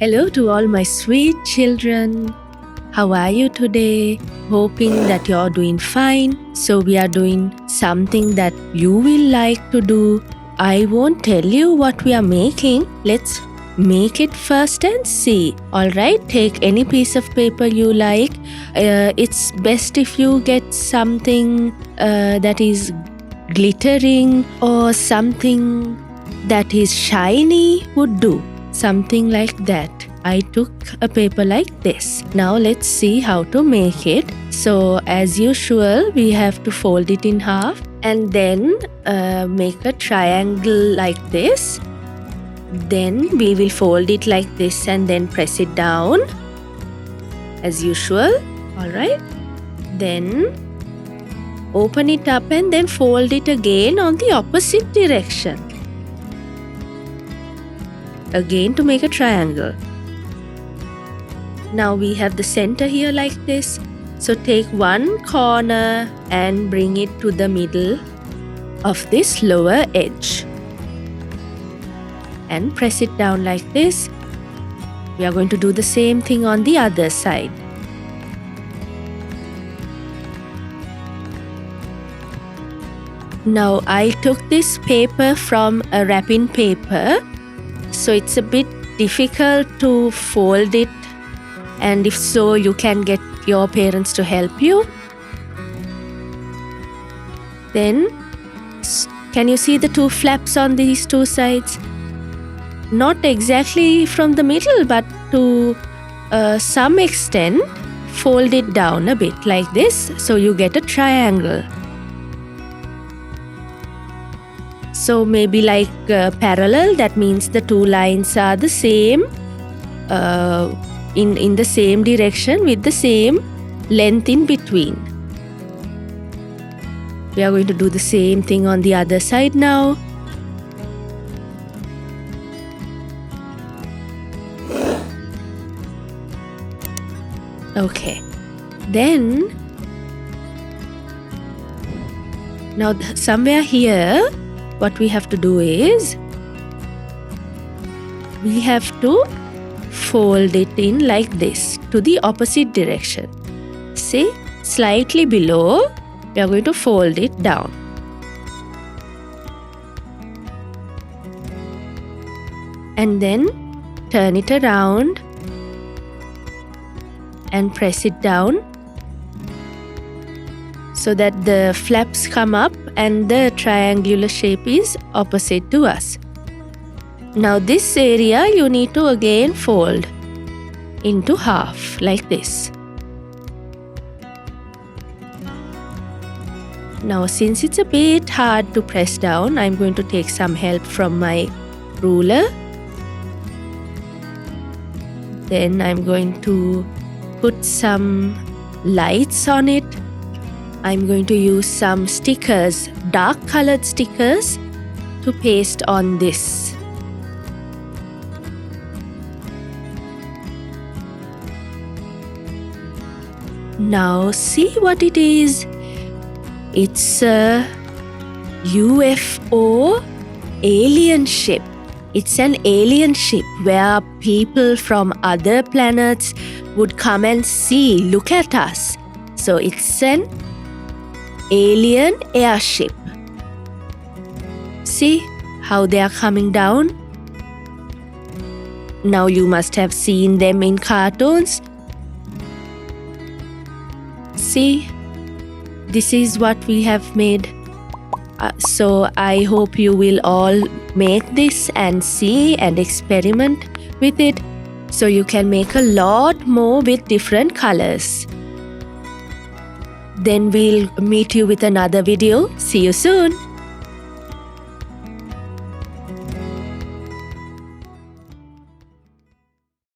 Hello to all my sweet children. How are you today? Hoping that you're doing fine. So we are doing something that you will like to do. I won't tell you what we are making. Let's make it first and see. Alright, take any piece of paper you like. It's best if you get something that is glittering or something that is shiny would do. Something like that. I took a paper like this. Now let's see how to make it. So as usual, we have to fold it in half and then make a triangle like this. Then we will fold it like this and then press it down as usual. Alright. Then open it up and then fold it again on the opposite direction. Again to make a triangle. Now we have the center here like this. So take one corner and bring it to the middle of this lower edge. And press it down like this. We are going to do the same thing on the other side. Now I took this paper from a wrapping paper. So it's a bit difficult to fold it, and if so, you can get your parents to help you. Then, can you see the two flaps on these two sides? Not exactly from the middle, but to some extent, fold it down a bit like this, so you get a triangle. So maybe like parallel, that means the two lines are the same, in the same direction with the same length in between. We are going to do the same thing on the other side now. Okay, then now somewhere here, what we have to do is we have to fold it in like this to the opposite direction. See, slightly below, we are going to fold it down. And then turn it around and press it down so that the flaps come up and the triangular shape is opposite to us. Now this area you need to again fold into half like this. Now since it's a bit hard to press down, I'm going to take some help from my ruler. Then I'm going to put some lights on it. I'm going to use some stickers, dark colored stickers, to paste on this. Now see what it is. It's a UFO alien ship. It's an alien ship where people from other planets would come and see, look at us. So it's an alien airship. See how they are coming down? Now you must have seen them in cartoons. See, this is what we have made. So I hope you will all make this and see and experiment with it, so you can make a lot more with different colors. Then we'll meet you with another video. See you soon.